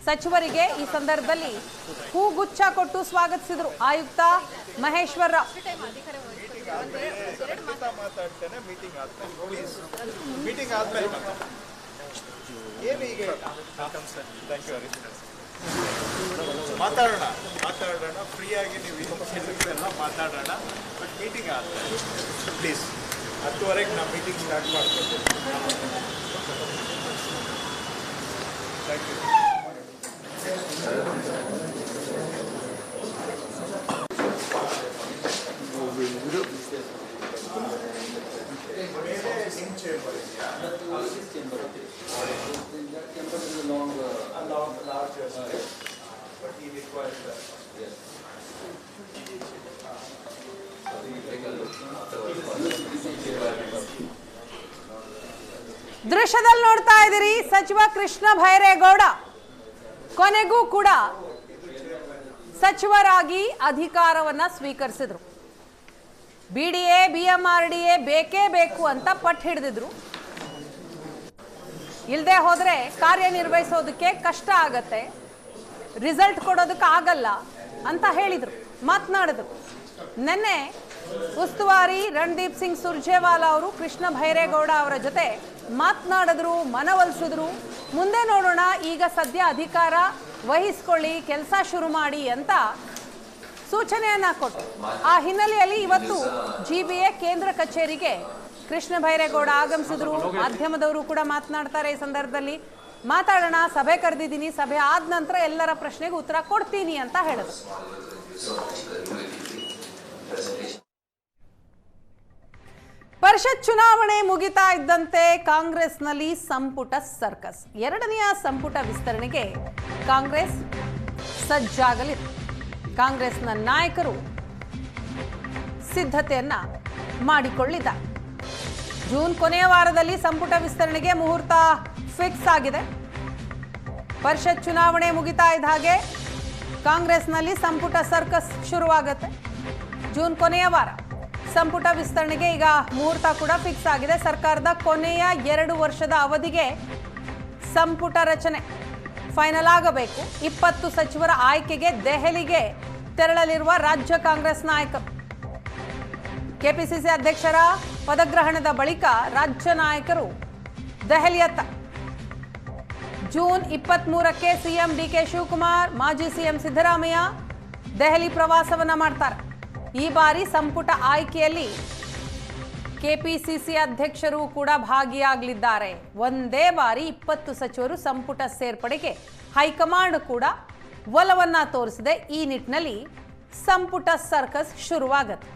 ಸಚಿವರಿಗೆ ಈ ಸಂದರ್ಭದಲ್ಲಿ ಹೂಗುಚ್ಛ ಕೊಟ್ಟು ಸ್ವಾಗತಿಸಿದರು ಆಯುಕ್ತ ಮಹೇಶ್ವರ ರಾವ್. ಮಾತಾಡೋಣ ಫ್ರೀ ಆಗಿ ನೀವು ಮಾತಾಡೋಣ ಬಟ್ ಮೀಟಿಂಗ್ ಆದ್ಮೇಲೆ ಪ್ಲೀಸ್ 10:30ಕ್ಕೆ ನಾವು ಮೀಟಿಂಗ್ ಸ್ಟಾರ್ಟ್ ಮಾಡ್ತೀವಿ. Thank you. ದೃಶ್ಯದಲ್ಲಿ ನೋಡ್ತಾ ಇದ್ದೀರಿ ಸಚಿವ ಕೃಷ್ಣ ಭೈರೇಗೌಡ ಕೊನೆಗೂ ಕೂಡ ಸಚಿವರಾಗಿ ಅಧಿಕಾರವನ್ನ ಸ್ವೀಕರಿಸಿದ್ರು. ಬಿಡಿಎ ಬಿಎಂಆರ್ಡಿಎ ಬೇಕೇ ಬೇಕು ಅಂತ ಪಟ್ಟು ಹಿಡಿದಿದ್ರು. ಇಲ್ಲದೆ ಹೋದ್ರೆ ಕಾರ್ಯನಿರ್ವಹಿಸೋದಕ್ಕೆ ಕಷ್ಟ ಆಗತ್ತೆ, ರಿಸಲ್ಟ್ ಕೊಡೋದಕ್ಕೆ ಆಗಲ್ಲ ಅಂತ ಹೇಳಿದ್ರು, ಮಾತನಾಡಿದ್ರು. ನಿನ್ನೆ ಉಸ್ತುವಾರಿ ರಣದೀಪ್ ಸಿಂಗ್ ಸುರ್ಜೇವಾಲಾ ಅವರು ಕೃಷ್ಣ ಭೈರೇಗೌಡ ಅವರ ಜೊತೆ ಮಾತನಾಡಿದ್ರು, ಮನವೊಲಿಸಿದ್ರು. ಮುಂದೆ ನೋಡೋಣ, ಈಗ ಸದ್ಯ ಅಧಿಕಾರ ವಹಿಸ್ಕೊಳ್ಳಿ, ಕೆಲಸ ಶುರು ಮಾಡಿ ಅಂತ ಸೂಚನೆಯನ್ನ ಕೊಟ್ಟರು. ಆ ಹಿನ್ನೆಲೆಯಲ್ಲಿ ಇವತ್ತು ಜಿಬಿಎ ಕೇಂದ್ರ ಕಚೇರಿಗೆ ಕೃಷ್ಣ ಭೈರೇಗೌಡ ಆಗಮಿಸಿದ್ರು. ಮಾಧ್ಯಮದವರು ಕೂಡ ಮಾತನಾಡ್ತಾರೆ. ಈ ಸಂದರ್ಭದಲ್ಲಿ ಮಾತಾಡೋಣ, ಸಭೆ ಕರೆದಿದ್ದೀನಿ, ಸಭೆ ಆದ ನಂತರ ಎಲ್ಲರ ಪ್ರಶ್ನೆಗೆ ಉತ್ತರ ಕೊಡ್ತೀನಿ ಅಂತ ಹೇಳಿದ್ರು. ಪರಿಷತ್ ಚುನಾವಣೆ ಮುಗಿತಾ ಇದ್ದಂತೆ ಕಾಂಗ್ರೆಸ್ನಲ್ಲಿ ಸಂಪುಟ ಸರ್ಕಸ್. ಎರಡನೆಯ ಸಂಪುಟ ವಿಸ್ತರಣೆಗೆ ಕಾಂಗ್ರೆಸ್ ಸಜ್ಜಾಗಲಿದೆ. ಕಾಂಗ್ರೆಸ್ನ ನಾಯಕರು ಸಿದ್ಧತೆಯನ್ನ ಮಾಡಿಕೊಳ್ಳಿದ್ದಾರೆ. ಜೂನ್ ಕೊನೆಯ ವಾರದಲ್ಲಿ ಸಂಪುಟ ವಿಸ್ತರಣೆಗೆ ಮುಹೂರ್ತ ಫಿಕ್ಸ್ ಆಗಿದೆ. ಪರಿಷತ್ ಚುನಾವಣೆ ಮುಗಿತಾ ಇದ್ದ ಹಾಗೆ ಕಾಂಗ್ರೆಸ್ನಲ್ಲಿ ಸಂಪುಟ ಸರ್ಕಸ್ ಶುರುವಾಗುತ್ತೆ. ಜೂನ್ ಕೊನೆಯ ವಾರ ಸಂಪುಟ ವಿಸ್ತರಣೆಗೆ ಈಗ ಮುಹೂರ್ತ ಕೂಡ ಫಿಕ್ಸ್ ಆಗಿದೆ. ಸರ್ಕಾರದ ಕೊನೆಯ 2 ವರ್ಷದ ಅವಧಿಗೆ ಸಂಪುಟ ರಚನೆ ಫೈನಲ್ ಆಗಬೇಕು. 20 ಸಚಿವರ ಆಯ್ಕೆಗೆ ದೆಹಲಿಗೆ ತೆರಳಲಿರುವ ರಾಜ್ಯ ಕಾಂಗ್ರೆಸ್ ನಾಯಕರು. ಕೆಪಿಸಿಸಿ ಅಧ್ಯಕ್ಷರ ಪದಗ್ರಹಣದ ಬಳಿಕ ರಾಜ್ಯ ನಾಯಕರು ದೆಹಲಿಯತ್ತ. ಜೂನ್ 23ಕ್ಕೆ ಸಿಎಂ ಡಿಕೆ ಶಿವಕುಮಾರ್, ಮಾಜಿ ಸಿಎಂ ಸಿದ್ದರಾಮಯ್ಯ ದೆಹಲಿ ಪ್ರವಾಸವನ್ನ ಮಾಡ್ತಾರೆ. ಈ ಬಾರಿ ಸಂಪುಟ ಆಯ್ಕೆಯಲ್ಲಿ ಕೆಪಿಸಿಸಿ ಅಧ್ಯಕ್ಷರು ಕೂಡ ಭಾಗಿಯಾಗಲಿದ್ದಾರೆ. ಒಂದೇ ಬಾರಿ 20 ಸಚಿವರು ಸಂಪುಟ ಸೇರ್ಪಡೆಗೆ ಹೈಕಮಾಂಡ್ ಕೂಡ ಒಲವನ್ನ ತೋರಿಸಿದೆ. ಈ ನಿಟ್ಟಿನಲ್ಲಿ ಸಂಪುಟ ಸರ್ಕಸ್ ಶುರುವಾಗುತ್ತೆ.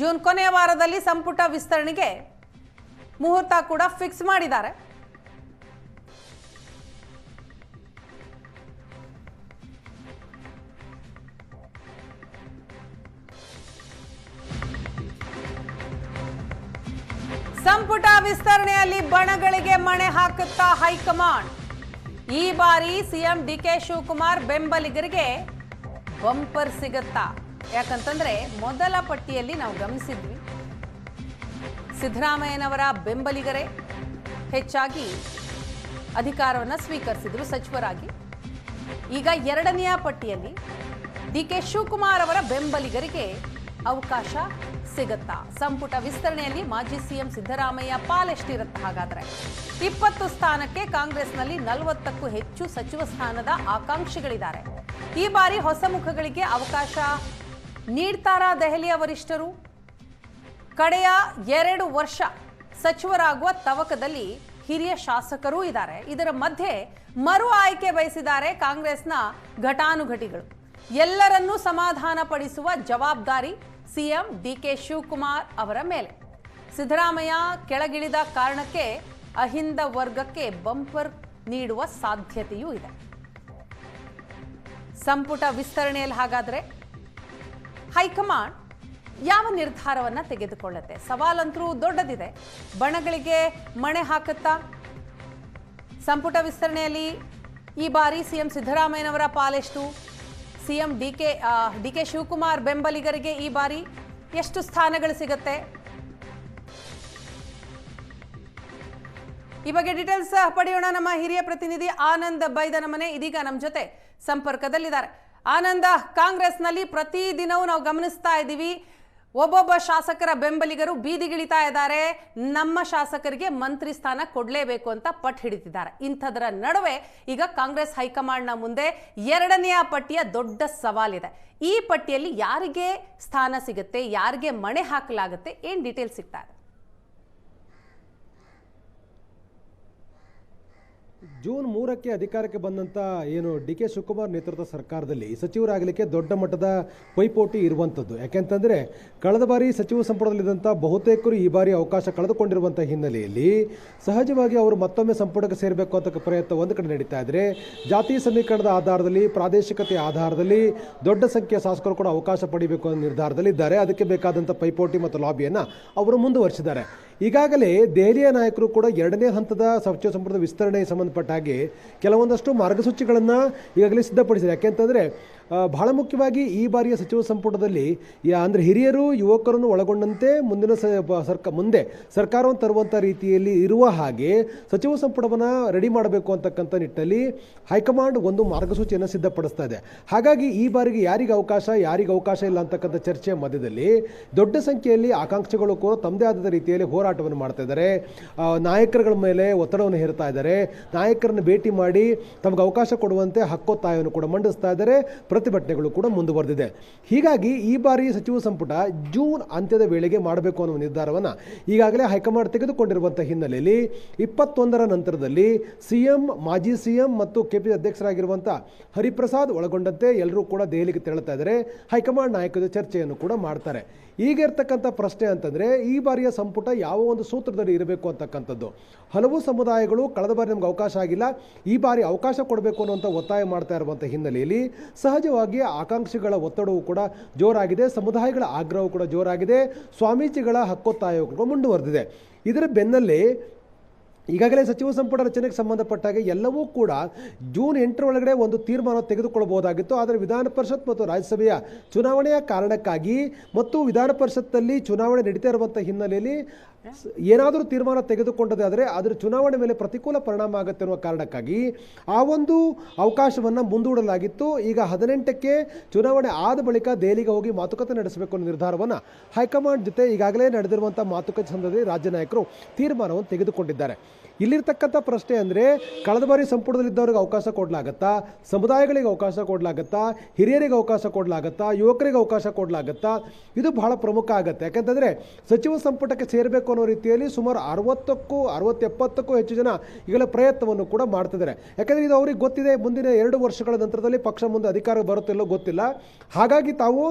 ಜೂನ್ ಕೊನೆಯ ವಾರದಲ್ಲಿ ಸಂಪುಟ ವಿಸ್ತರಣೆಗೆ ಮುಹೂರ್ತ ಕೂಡ ಫಿಕ್ಸ್ ಮಾಡಿದ್ದಾರೆ. ಸಂಪುಟ ವಿಸ್ತರಣೆಯಲ್ಲಿ ಬಣಗಳಿಗೆ ಮಣೆ ಹಾಕುತ್ತಾ ಹೈಕಮಾಂಡ್. ಈ ಬಾರಿ ಸಿಎಂ ಡಿಕೆ ಶಿವಕುಮಾರ್ ಬೆಂಬಲಿಗರಿಗೆ ಬಂಪರ್ ಸಿಗುತ್ತಾ? ಯಾಕಂತಂದ್ರೆ ಮೊದಲ ಪಟ್ಟಿಯಲ್ಲಿ ನಾವು ಗಮನಿಸಿದ್ವಿ, ಸಿದ್ದರಾಮಯ್ಯನವರ ಬೆಂಬಲಿಗರೇ ಹೆಚ್ಚಾಗಿ ಅಧಿಕಾರವನ್ನು ಸ್ವೀಕರಿಸಿದ್ರು ಸಚಿವರಾಗಿ. ಈಗ ಎರಡನೆಯ ಪಟ್ಟಿಯಲ್ಲಿ ಡಿಕೆ ಶಿವಕುಮಾರ್ ಅವರ ಬೆಂಬಲಿಗರಿಗೆ ಅವಕಾಶ ಸಿಗುತ್ತಾ? ಸಂಪುಟ ವಿಸ್ತರಣೆಯಲ್ಲಿ ಮಾಜಿ ಸಿಎಂ ಸಿದ್ದರಾಮಯ್ಯ ಪಾಲೆಷ್ಟಿರುತ್ತೆ? ಹಾಗಾದ್ರೆ 20 ಸ್ಥಾನಕ್ಕೆ ಕಾಂಗ್ರೆಸ್ನಲ್ಲಿ 40ಕ್ಕೂ ಹೆಚ್ಚು ಸಚಿವ ಸ್ಥಾನದ ಆಕಾಂಕ್ಷಿಗಳಿದ್ದಾರೆ. ಈ ಬಾರಿ ಹೊಸ ಮುಖಗಳಿಗೆ ಅವಕಾಶ ನೀಡ್ತಾರಾ ದೆಹಲಿಯ ವರಿಷ್ಠರು? ಕಡೆಯ 2 ವರ್ಷ ಸಚಿವರಾಗುವ ತವಕದಲ್ಲಿ ಹಿರಿಯ ಶಾಸಕರೂ ಇದ್ದಾರೆ. ಇದರ ಮಧ್ಯೆ ಮರು ಆಯ್ಕೆ ಬಯಸಿದ್ದಾರೆ ಕಾಂಗ್ರೆಸ್ನ ಘಟಾನುಘಟಿಗಳು. ಎಲ್ಲರನ್ನೂ ಸಮಾಧಾನ ಪಡಿಸುವ ಜವಾಬ್ದಾರಿ ಸಿಎಂ ಡಿಕೆ ಶಿವಕುಮಾರ್ ಅವರ ಮೇಲೆ. ಸಿದ್ದರಾಮಯ್ಯ ಕೆಳಗಿಳಿದ ಕಾರಣಕ್ಕೆ ಅಹಿಂದ ವರ್ಗಕ್ಕೆ ಬಂಪರ್ ನೀಡುವ ಸಾಧ್ಯತೆಯೂ ಇದೆ. ಸಂಪುಟ ವಿಸ್ತರಣೆಯಲ್ಲಿ ಹಾಗಾದ್ರೆ ಹೈಕಮಾಂಡ್ ಯಾವ ನಿರ್ಧಾರವನ್ನ ತೆಗೆದುಕೊಳ್ಳುತ್ತೆ? ಸವಾಲಂತರೂ ದೊಡ್ಡದಿದೆ. ಬಣಗಳಿಗೆ ಮಣೆ ಹಾಕುತ್ತಾ? ಸಂಪುಟ ವಿಸ್ತರಣೆಯಲ್ಲಿ ಈ ಬಾರಿ ಸಿಎಂ ಸಿದ್ದರಾಮಯ್ಯನವರ ಪಾಲೆಷ್ಟು? ಸಿಎಂ ಡಿಕೆ ಶಿವಕುಮಾರ್ ಬೆಂಬಲಿಗರಿಗೆ ಈ ಬಾರಿ ಎಷ್ಟು ಸ್ಥಾನಗಳು ಸಿಗುತ್ತೆ? ಈ ಬಗ್ಗೆ ಡೀಟೇಲ್ಸ್ ಪಡೆಯೋಣ. ನಮ್ಮ ಹಿರಿಯ ಪ್ರತಿನಿಧಿ ಆನಂದ್ ಬೈದನಮನೆ ಇದೀಗ ನಮ್ಮ ಜೊತೆ ಸಂಪರ್ಕದಲ್ಲಿದ್ದಾರೆ. ಆನಂದ, ಕಾಂಗ್ರೆಸ್ನಲ್ಲಿ ಪ್ರತಿದಿನವೂ ನಾವು ಗಮನಿಸ್ತಾ ಇದ್ದೀವಿ, ಒಬ್ಬೊಬ್ಬ ಶಾಸಕರ ಬೆಂಬಲಿಗರು ಬೀದಿಗಿಳಿತಾ ಇದ್ದಾರೆ, ನಮ್ಮ ಶಾಸಕರಿಗೆ ಮಂತ್ರಿ ಸ್ಥಾನ ಕೊಡಲೇಬೇಕು ಅಂತ ಪಟ್ಟು ಹಿಡಿತಿದ್ದಾರೆ. ಇಂಥದ್ರ ನಡುವೆ ಈಗ ಕಾಂಗ್ರೆಸ್ ಹೈಕಮಾಂಡ್ನ ಮುಂದೆ ಎರಡನೆಯ ಪಟ್ಟಿಯ ದೊಡ್ಡ ಸವಾಲಿದೆ. ಈ ಪಟ್ಟಿಯಲ್ಲಿ ಯಾರಿಗೆ ಸ್ಥಾನ ಸಿಗುತ್ತೆ, ಯಾರಿಗೆ ಮಣೆ ಹಾಕಲಾಗುತ್ತೆ, ಏನ್ ಡೀಟೇಲ್ಸ್ ಸಿಗ್ತಾ ಇದೆ? ಜೂನ್ 3ಕ್ಕೆ ಅಧಿಕಾರಕ್ಕೆ ಬಂದಂಥ ಏನು ಡಿ ಕೆ ಶಿವಕುಮಾರ್ ನೇತೃತ್ವದ ಸರ್ಕಾರದಲ್ಲಿ ಸಚಿವರಾಗಲಿಕ್ಕೆ ದೊಡ್ಡ ಮಟ್ಟದ ಪೈಪೋಟಿ ಇರುವಂಥದ್ದು. ಯಾಕೆಂತಂದರೆ ಕಳೆದ ಬಾರಿ ಸಚಿವ ಸಂಪುಟದಲ್ಲಿದ್ದಂಥ ಬಹುತೇಕರು ಈ ಬಾರಿ ಅವಕಾಶ ಕಳೆದುಕೊಂಡಿರುವಂಥ ಹಿನ್ನೆಲೆಯಲ್ಲಿ ಸಹಜವಾಗಿ ಅವರು ಮತ್ತೊಮ್ಮೆ ಸಂಪುಟಕ್ಕೆ ಸೇರಬೇಕು ಅಂತ ಪ್ರಯತ್ನ ಒಂದು ಕಡೆ ನಡೀತಾ ಇದ್ದರೆ, ಜಾತಿ ಸಮೀಕರಣದ ಆಧಾರದಲ್ಲಿ, ಪ್ರಾದೇಶಿಕತೆ ಆಧಾರದಲ್ಲಿ ದೊಡ್ಡ ಸಂಖ್ಯೆಯ ಶಾಸಕರು ಕೂಡ ಅವಕಾಶ ಪಡಿಬೇಕು ಅನ್ನೋ ನಿರ್ಧಾರದಲ್ಲಿದ್ದಾರೆ. ಅದಕ್ಕೆ ಬೇಕಾದಂಥ ಪೈಪೋಟಿ ಮತ್ತು ಲಾಬಿಯನ್ನು ಅವರು ಮುಂದುವರಿಸಿದ್ದಾರೆ. ಈಗಾಗಲೇ ದೆಹಲಿಯ ನಾಯಕರು ಕೂಡ ಎರಡನೇ ಹಂತದ ಸಚಿವ ಸಂಪುಟದ ವಿಸ್ತರಣೆಗೆ ಸಂಬಂಧಪಟ್ಟ ಹಾಗೆ ಕೆಲವೊಂದಷ್ಟು ಮಾರ್ಗಸೂಚಿಗಳನ್ನು ಈಗಾಗಲೇ ಸಿದ್ಧಪಡಿಸಿದೆ. ಯಾಕೆಂತಂದರೆ ಬಹಳ ಮುಖ್ಯವಾಗಿ ಈ ಬಾರಿಯ ಸಚಿವ ಸಂಪುಟದಲ್ಲಿ ಅಂದರೆ ಹಿರಿಯರು ಯುವಕರನ್ನು ಒಳಗೊಂಡಂತೆ ಮುಂದಿನ ಮುಂದೆ ಸರ್ಕಾರವನ್ನು ತರುವಂಥ ರೀತಿಯಲ್ಲಿ ಇರುವ ಹಾಗೆ ಸಚಿವ ಸಂಪುಟವನ್ನು ರೆಡಿ ಮಾಡಬೇಕು ಅಂತಕ್ಕಂಥ ನಿಟ್ಟಿನಲ್ಲಿ ಹೈಕಮಾಂಡ್ ಒಂದು ಮಾರ್ಗಸೂಚಿಯನ್ನು ಸಿದ್ಧಪಡಿಸ್ತಾ ಇದೆ. ಹಾಗಾಗಿ ಈ ಬಾರಿಗೆ ಯಾರಿಗೆ ಅವಕಾಶ ಇಲ್ಲ ಅಂತಕ್ಕಂಥ ಚರ್ಚೆಯ ಮಧ್ಯದಲ್ಲಿ ದೊಡ್ಡ ಸಂಖ್ಯೆಯಲ್ಲಿ ಆಕಾಂಕ್ಷಿಗಳು ಕೂಡ ತಮ್ಮದೇ ಆದ ರೀತಿಯಲ್ಲಿ ಹೋರಾಟವನ್ನು ಮಾಡ್ತಾ ಇದ್ದಾರೆ. ನಾಯಕರುಗಳ ಮೇಲೆ ಒತ್ತಡವನ್ನು ಹೇರ್ತಾ ಇದ್ದಾರೆ. ನಾಯಕರನ್ನು ಭೇಟಿ ಮಾಡಿ ತಮಗೆ ಅವಕಾಶ ಕೊಡುವಂತೆ ಹಕ್ಕೊತ್ತಾಯವನ್ನು ಕೂಡ ಮಂಡಿಸ್ತಾ ಇದ್ದಾರೆ. ಪ್ರತಿಭಟನೆಗಳು ಕೂಡ ಮುಂದುವರೆದಿದೆ. ಹೀಗಾಗಿ ಈ ಬಾರಿ ಸಚಿವ ಸಂಪುಟ ಜೂನ್ ಅಂತ್ಯದ ವೇಳೆಗೆ ಮಾಡಬೇಕು ಅನ್ನುವ ನಿರ್ಧಾರವನ್ನು ಈಗಾಗಲೇ ಹೈಕಮಾಂಡ್ ತೆಗೆದುಕೊಂಡಿರುವಂಥ ಹಿನ್ನೆಲೆಯಲ್ಲಿ 21ರ ನಂತರದಲ್ಲಿ ಸಿಎಂ, ಮಾಜಿ ಸಿಎಂ ಮತ್ತು ಕೆಪಿಸಿಸಿ ಅಧ್ಯಕ್ಷರಾಗಿರುವಂಥ ಹರಿಪ್ರಸಾದ್ ಒಳಗೊಂಡಂತೆ ಎಲ್ಲರೂ ಕೂಡ ದೆಹಲಿಗೆ ತೆರಳುತ್ತಾ ಇದ್ದಾರೆ. ಹೈಕಮಾಂಡ್ ನಾಯಕರ ಚರ್ಚೆಯನ್ನು ಕೂಡ ಮಾಡ್ತಾರೆ. ಈಗ ಇರ್ತಕ್ಕಂಥ ಪ್ರಶ್ನೆ ಅಂತಂದರೆ ಈ ಬಾರಿಯ ಸಂಪುಟ ಯಾವ ಒಂದು ಸೂತ್ರದಲ್ಲಿ ಇರಬೇಕು ಅಂತಕ್ಕಂಥದ್ದು. ಹಲವು ಸಮುದಾಯಗಳು ಕಳೆದ ಬಾರಿ ನಮ್ಗೆ ಅವಕಾಶ ಆಗಿಲ್ಲ, ಈ ಬಾರಿ ಅವಕಾಶ ಕೊಡಬೇಕು ಅನ್ನುವಂಥ ಒತ್ತಾಯ ಮಾಡ್ತಾ ಇರುವಂಥ ಹಿನ್ನೆಲೆಯಲ್ಲಿ ಸಹಜವಾಗಿ ಆಕಾಂಕ್ಷಿಗಳ ಒತ್ತಡವೂ ಕೂಡ ಜೋರಾಗಿದೆ, ಸಮುದಾಯಗಳ ಆಗ್ರಹವೂ ಕೂಡ ಜೋರಾಗಿದೆ, ಸ್ವಾಮೀಜಿಗಳ ಹಕ್ಕೊತ್ತಾಯವೂ ಕೂಡ ಮುಂದುವರೆದಿದೆ. ಇದರ ಬೆನ್ನಲ್ಲೇ ಈಗಾಗಲೇ ಸಚಿವ ಸಂಪುಟ ರಚನೆಗೆ ಸಂಬಂಧಪಟ್ಟಾಗ ಎಲ್ಲವೂ ಕೂಡ ಜೂನ್ 8ರ ಒಳಗಡೆ ಒಂದು ತೀರ್ಮಾನ ತೆಗೆದುಕೊಳ್ಳಬಹುದಾಗಿತ್ತು. ಆದರೆ ವಿಧಾನ ಪರಿಷತ್ ಮತ್ತು ರಾಜ್ಯಸಭೆಯ ಚುನಾವಣೆಯ ಕಾರಣಕ್ಕಾಗಿ ಮತ್ತು ವಿಧಾನ ಪರಿಷತ್ತಲ್ಲಿ ಚುನಾವಣೆ ನಡೀತಾ ಇರುವಂಥ ಹಿನ್ನೆಲೆಯಲ್ಲಿ ಏನಾದರೂ ತೀರ್ಮಾನ ತೆಗೆದುಕೊಂಡದಾದರೆ ಅದರ ಚುನಾವಣೆ ಮೇಲೆ ಪ್ರತಿಕೂಲ ಪರಿಣಾಮ ಆಗುತ್ತೆ ಅನ್ನುವ ಕಾರಣಕ್ಕಾಗಿ ಆ ಒಂದು ಅವಕಾಶವನ್ನು ಮುಂದೂಡಲಾಗಿತ್ತು. ಈಗ 18ಕ್ಕೆ ಚುನಾವಣೆ ಆದ ಬಳಿಕ ದೆಹಲಿಗೆ ಹೋಗಿ ಮಾತುಕತೆ ನಡೆಸಬೇಕು ಅನ್ನೋ ನಿರ್ಧಾರವನ್ನು ಹೈಕಮಾಂಡ್ ಜೊತೆ ಈಗಾಗಲೇ ನಡೆದಿರುವಂಥ ಮಾತುಕತೆ ಸಂದರ್ಭದಲ್ಲಿ ರಾಜ್ಯ ನಾಯಕರು ತೀರ್ಮಾನವನ್ನು ತೆಗೆದುಕೊಂಡಿದ್ದಾರೆ. ಇಲ್ಲಿರ್ತಕ್ಕಂಥ ಪ್ರಶ್ನೆ ಅಂದರೆ ಕಳೆದ ಬಾರಿ ಸಂಪುಟದಲ್ಲಿದ್ದವರಿಗೆ ಅವಕಾಶ ಕೊಡಲಾಗತ್ತಾ, ಸಮುದಾಯಗಳಿಗೆ ಅವಕಾಶ ಕೊಡಲಾಗತ್ತಾ, ಹಿರಿಯರಿಗೆ ಅವಕಾಶ ಕೊಡಲಾಗತ್ತಾ, ಯುವಕರಿಗೆ ಅವಕಾಶ ಕೊಡಲಾಗತ್ತಾ, ಇದು ಬಹಳ ಪ್ರಮುಖ ಆಗುತ್ತೆ. ಯಾಕೆಂತಂದರೆ ಸಚಿವ ಸಂಪುಟಕ್ಕೆ ಸೇರಬೇಕು ಅನ್ನೋ ರೀತಿಯಲ್ಲಿ ಸುಮಾರು 60-70ಕ್ಕೂ ಹೆಚ್ಚು ಜನ ಈಗಲೇ ಪ್ರಯತ್ನವನ್ನು ಕೂಡ ಮಾಡ್ತಿದ್ದಾರೆ. ಯಾಕೆಂದರೆ ಇದು ಅವ್ರಿಗೆ ಗೊತ್ತಿದೆ, ಮುಂದಿನ 2 ವರ್ಷಗಳ ನಂತರದಲ್ಲಿ ಪಕ್ಷ ಮುಂದೆ ಅಧಿಕಾರ ಬರುತ್ತಿಲ್ಲೋ ಗೊತ್ತಿಲ್ಲ. ಹಾಗಾಗಿ ತಾವು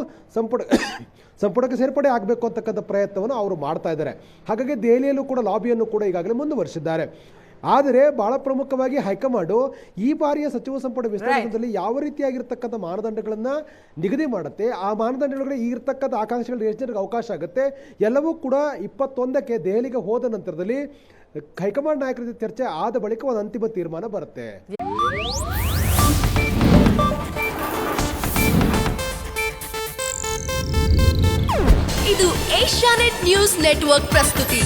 ಸಂಪುಟಕ್ಕೆ ಸೇರ್ಪಡೆ ಆಗಬೇಕು ಅಂತಕ್ಕಂಥ ಪ್ರಯತ್ನವನ್ನು ಅವರು ಮಾಡ್ತಾ ಇದ್ದಾರೆ. ಹಾಗಾಗಿ ದೆಹಲಿಯಲ್ಲೂ ಕೂಡ ಲಾಬಿಯನ್ನು ಕೂಡ ಈಗಾಗಲೇ ಮುಂದುವರಿಸಿದ್ದಾರೆ. ಆದರೆ ಬಹಳ ಪ್ರಮುಖವಾಗಿ ಹೈಕಮಾಂಡು ಈ ಬಾರಿಯ ಸಚಿವ ಸಂಪುಟ ವಿಸ್ತರಣೆಯಲ್ಲಿ ಯಾವ ರೀತಿಯಾಗಿರ್ತಕ್ಕಂಥ ಮಾನದಂಡಗಳನ್ನು ನಿಗದಿ ಮಾಡುತ್ತೆ, ಆ ಮಾನದಂಡಗಳಿಗೆ ಇರ್ತಕ್ಕಂಥ ಆಕಾಂಕ್ಷೆಗಳ ಯೋಜನೆಗೆ ಅವಕಾಶ ಆಗುತ್ತೆ, ಎಲ್ಲವೂ ಕೂಡ 21ಕ್ಕೆ ದೆಹಲಿಗೆ ಹೋದ ನಂತರದಲ್ಲಿ ಹೈಕಮಾಂಡ್ ನಾಯಕರ ಜೊತೆ ಚರ್ಚೆ ಆದ ಬಳಿಕ ಒಂದು ಅಂತಿಮ ತೀರ್ಮಾನ ಬರುತ್ತೆ. ಇದು ಏಷ್ಯಾನೆಟ್ ನ್ಯೂಸ್ ನೆಟ್ವರ್ಕ್ ಪ್ರಸ್ತುತಿ.